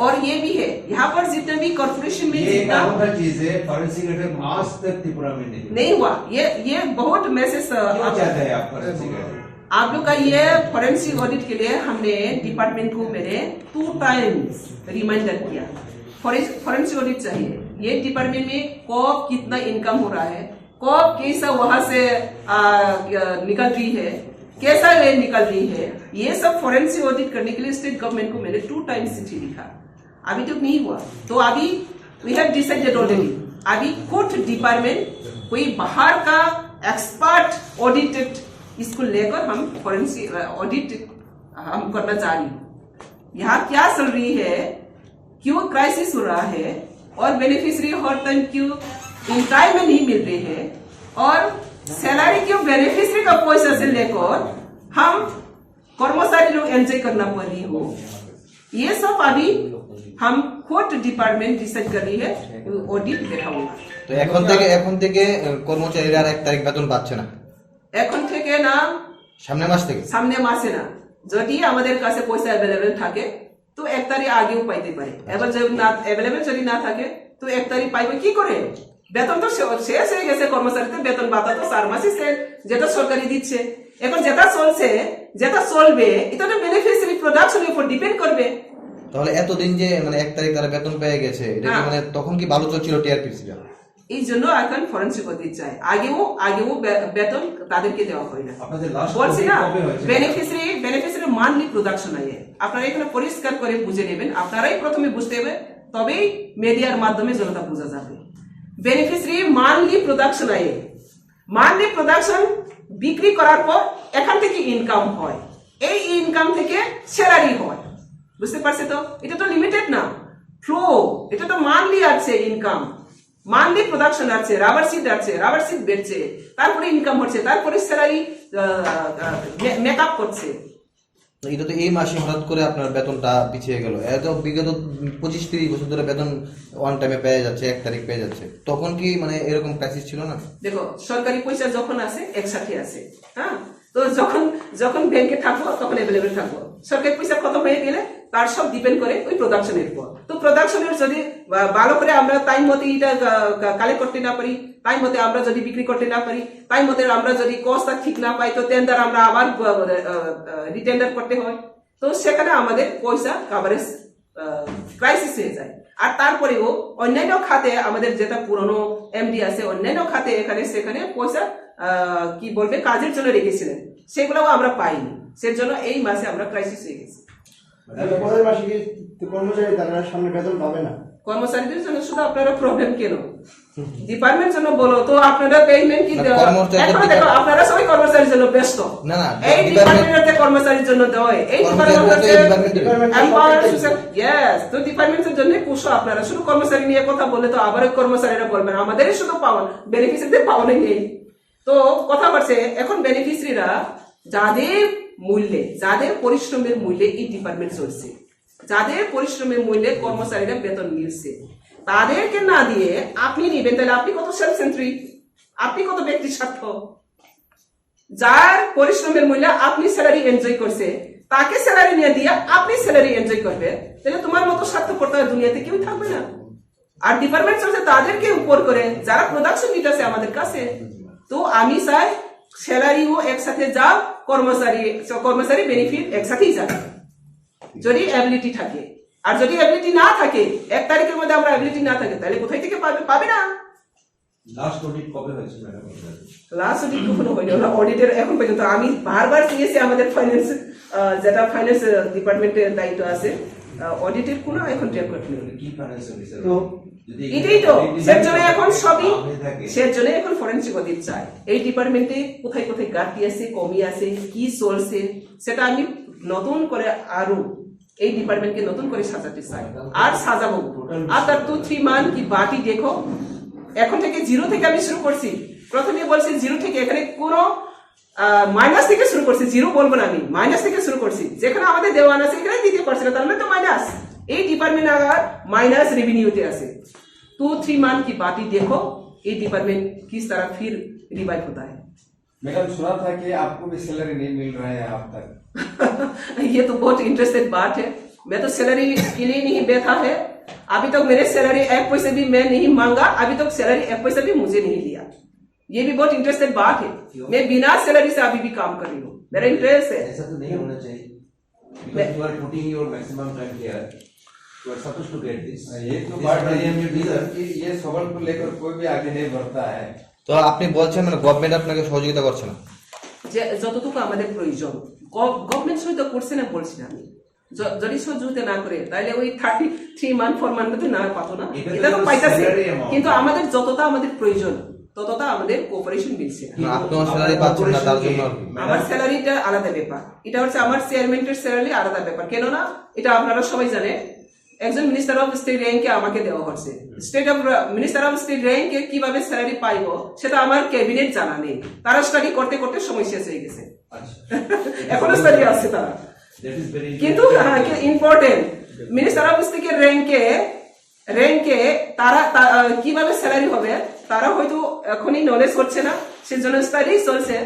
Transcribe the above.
और ये भी है यहाँ पर जितने भी कॉर्पोरेशन में ये जितना चीज है, फॉरेंसिक ऑडिट आज तक त्रिपुरा में नहीं हुआ। ये बहुत मैसेज चाहते हैं आप फॉरेंसिक ऑडिट? आप लोग का ये फॉरेंसिक ऑडिट के लिए हमने डिपार्टमेंट को मेरे 2 टाइम्स रिमाइंडर किया। फॉरेंसिक ऑडिट चाहिए। ये डिपार्टमेंट में कब कितना इनकम हो रहा है, कब कैसा वहां से निकल रही है, कैसा वे निकल रही है, ये सब फॉरेंसिक ऑडिट करने के लिए स्टेट गवर्नमेंट को मैंने 2 टाइम्स चिट्ठी लिखा। अभी तक नहीं हुआ। तो अभी वी हैव डिसाइडेड ऑलरेडी, अभी खुद डिपार्टमेंट कोई बाहर का एक्सपर्ट ऑडिटेड इसको लेकर हम फॉरेंसिक ऑडिट हम करना चाह रही हूँ। यहाँ क्या चल रही है, क्यों क्राइसिस हो रहा है, और बेनिफिशियरी हर टाइम क्यों इन टाइम में नहीं मिल रही है, और सैलरी क्यों बेनिफिशियरी का पैसा से लेकर हम कर्मचारी लोग एंजॉय करना पड़ रही हो। ये सब अभी हम खुद डिपार्टमेंट डिसाइड कर रही है, ऑडिट দেখাবো। তো এখন থেকে কর্মচারীরা আর 1 তারিখ বেতন পাচ্ছে না, এখন থেকে না, সামনে মাসে না। যদি আমাদের কাছে পয়সা অ্যাভেলেবেল থাকে তো 1 তারিখ আগেও পাইতে পারে। এবার যদি না অ্যাভেলেবেল যদি না থাকে তো 1 তারিখ পাইবে কি করে? বেতন তো শেষ হয়ে গেছে, কর্মচারীদের বেতন ভাতা তো 4 মাসই শেষ, যেটা সরকারি দিচ্ছে। এখন যেটা চলছে, যেটা চলবে, এটা তো বেনিফিশিয়ারি প্রোডাকশনের উপর ডিপেন্ড করবে। তাহলে এতদিন যে মানে 1 তারিখ তারা বেতন পেয়ে গেছে, এটা কি মানে তখন কি ভালো চলছিল টিআরপিসি? এই জন্য এখন ফরেন্সিক অডিট চাই। আগেও বেতন তাদেরকে দেওয়া হয় না। বলছি না, বেনিফিশিয়ারি মান্থলি প্রোডাকশন আয়ে আপনারা এখানে পরিষ্কার করে বুঝে নেবেন। আপনারাই প্রথমে বুঝতে হবে, তবেই মিডিয়ার মাধ্যমে জনতা বোঝা যাবে। বেনিফিশিয়ারি মান্থলি প্রোডাকশন আয়ে, মান্থলি প্রোডাকশন বিক্রি করার পর এখান থেকে ইনকাম হয়, এই ইনকাম থেকে স্যালারি হয়। বুঝতে পারছে তো? এটা তো লিমিটেড না, ফ্লো, এটা তো মান্থলি আছে ইনকাম, মান্থলি প্রোডাকশন আছে, রাবার সিট বেচছে, তারপরে ইনকাম হচ্ছে, তারপরে স্যালারি মেকআপ করছে। এটা তো এই মাসে হঠাৎ করে আপনার বেতনটা পিছিয়ে গেল। এত বিগত 25-30 বছর ধরে বেতন ওয়ান টাইমে পেয়ে যাচ্ছে, 1 তারিখ পেয়ে যাচ্ছে, তখন কি মানে এরকম ক্রাইসিস ছিল না? দেখো, সরকারি পয়সা যখন আসে একসাথে আসে, হ্যাঁ, তো যখন ব্যাংকে থাকবো তখন অ্যাভেলেবেল থাকবো। সরকারি পয়সা খতম হয়ে গেলে তার সব ডিপেন্ড করে ওই প্রোডাকশনের উপর। তো প্রোডাকশনের যদি ভালো করে আমরা টাইম মতে এটা কালেক্ট করতে না পারি, টাইম মতে আমরা যদি বিক্রি করতে না পারি, টাইম মতে আমরা যদি কস্টটা ঠিক না পাই, তো টেন্ডার আমরা আবার রিটেন্ডার করতে হয়। তো সেখানে আমাদের পয়সা কাভারেজ ক্রাইসিস হয়ে যায়। আর তারপরেও অন্যান্য খাতে আমাদের যেটা পুরনো এমডি আছে, অন্যান্য খাতে এখানে সেখানে পয়সা কি বলবে কাজের জন্য রেখেছিলেন, সেগুলোও আমরা পাইনি। সেজন্য এই মাসে আমরা ক্রাইসিস হয়ে গেছি। কর্মচারীদের জন্য শুধু আপনারা প্রবলেম কেন? ডিপার্টমেন্ট জন্য বলো তো, আপনারা পেমেন্ট কি দেখো, আপনারা সবাই কর্মচারীর জন্য ব্যস্ত। এই ডিপার্টমেন্টের কর্মচারীর জন্য দেয়, এই তো ডিপার্টমেন্টের জন্য কুশো। আপনারা শুধু কর্মচারী নিয়ে কথা বলে তো আবার কর্মচারীরা বলবেন আমাদেরই শুধু পাওয়া, বেনিফিশিয়ারিদের পাওয়া নেই। তো কথা বলছে, এখন বেনিফিশিয়ারিরা যাদের মূল্যে, যাদের পরিশ্রমের মূল্যে এই ডিপার্টমেন্ট চলছে, যাদের পরিশ্রমের মূল্যে কর্মচারীরা বেতন মিলছে, তাদেরকে না দিয়ে আপনি নিবেন, তাহলে আপনি কত সেলফ সেন্ট্রিক, আপনি কত ব্যক্তি স্বার্থ। যার পরিশ্রমের মূল্যে আপনি স্যালারি এনজয় করছে, তাকে স্যালারি নিয়ে দিয়ে আপনি স্যালারি এনজয় করবে, তাহলে তোমার মতো স্বার্থপরতা দুনিয়াতে কেউ থাকবে না। আর ডিপার্টমেন্ট চলছে তাদেরকে উপর করে, যারা প্রোডাকশন নিতেছে আমাদের কাছে। তো আমি চাই স্যালারিও একসাথে যাও, কর্মচারী বেনিফিট একসাথেই যাবে, যদি অ্যাবিলিটি থাকে। আর যদি অ্যাবিলিটি না থাকে, 1 তারিখের মধ্যে আমরা অ্যাবিলিটি না থাকে, তাহলে কোথায় থেকে পাবে না। লাস্ট অডিট কবে হয়েছে ম্যাডাম? লাস্ট অডিট কখনো হয়নি, ওরা অডিটের এখন পর্যন্ত আমি বারবার চেয়েছি আমাদের ফাইন্যান্স, যেটা ফাইন্যান্স ডিপার্টমেন্টের দায়িত্ব আছে, অডিটের কোনো এখন রেকর্ড নেই। কি ফাইন্যান্স অফিসার? এটাই তো, সেজন্য এখন সবই, সেজন্য এখন ফরেনসিক অডিট চাই। এই ডিপার্টমেন্টে কোথায় কোথায় ঘাটতি আছে, কমি আছে, কি চলছে, সেটা আমি নতুন করে আরো এই ডিপার্টমেন্টকে নতুন করে সাজাতে চাই, আর সাজাবো। আফটার 2-3 মান্থ কি বাকি দেখো, এখন থেকে 0 থেকে আমি শুরু করছি। প্রথমে বলছি 0 থেকে, এখানে কোনো মাইনাস থেকে শুরু করছি, 0 বলবো না আমি, মাইনাস থেকে শুরু করছি। যেখানে আমাদের দেওয়ান আছে এখানে দিতে পারছি না, তাহলে তো মাইনাস। এই ডিপাर्टमेंट अगर माइनस रेवेन्यू তে আছে 2-3 मंथ की बात ही देखो, ये डिपार्टमेंट किस तरह फिर रिवाइव होता है। मैडम सुना था कि आपको भी सैलरी नहीं मिल रहा है अब तक। ये तो बहुत इंटरेस्टेड बात है, मैं तो सैलरी के लिए नहीं बैठा है, अभी तक मेरे सैलरी 1 पैसे भी मैं नहीं मांगा, अभी तक सैलरी 1 पैसा भी मुझे नहीं दिया। ये भी बहुत इंटरेस्टेड बात है, मैं बिना सैलरी से अभी भी काम कर रही हूँ, मेरा इंटरेस्ट है। ऐसा तो नहीं होना चाहिए, because you are putting your maximum time here, you are supposed to get this। ये तो बात है कि ये सवाल को लेकर कोई भी आगे नहीं बढ़ता है। তো আপনি বলছেন মানে গভর্নমেন্ট আপনাকে সহযোগিতা করছে না? যে যতটুকু আমাদের প্রয়োজন গভর্নমেন্ট সহযোগিতা করছে না বলছি না আমি, যদি সহযোগিতা না করে তাহলে ওই 33 মান্থ 4 মান্থ না পাতো না, এটা তো পাইতাছে, কিন্তু আমাদের যতটা আমাদের প্রয়োজন ততটা আমাদের কোঅপারেশন মিলছে না। আপনার স্যালারি পাচ্ছেন না তার জন্য আর কি? আমার স্যালারিটা আলাদা ব্যাপার, এটা হচ্ছে আমার চেয়ারম্যানের স্যালারি আলাদা ব্যাপার। কেননা এটা আপনারা সবাই জানে, একজন মিনিস্টার অফ স্টেট র্যাঙ্কে আমাকে দেওয়া হচ্ছে, মিনিস্টার অফ স্টেট র্যাঙ্কে কিভাবে স্যালারি পাইবো সেটা আমার ক্যাবিনেট জানা নেই, তারা স্টাডি করতে করতে সময় শেষ হয়ে গেছে, এখনো স্টাডি আছে তারা। That is very কিন্তু ইম্পর্টেন্ট মিনিস্টার অফ স্টেটের র্যাঙ্কে তারা কিভাবে স্যালারি হবে তারা হয়তো এখনই নলেজ করছে না, সেজন্য স্টাডি চলছে।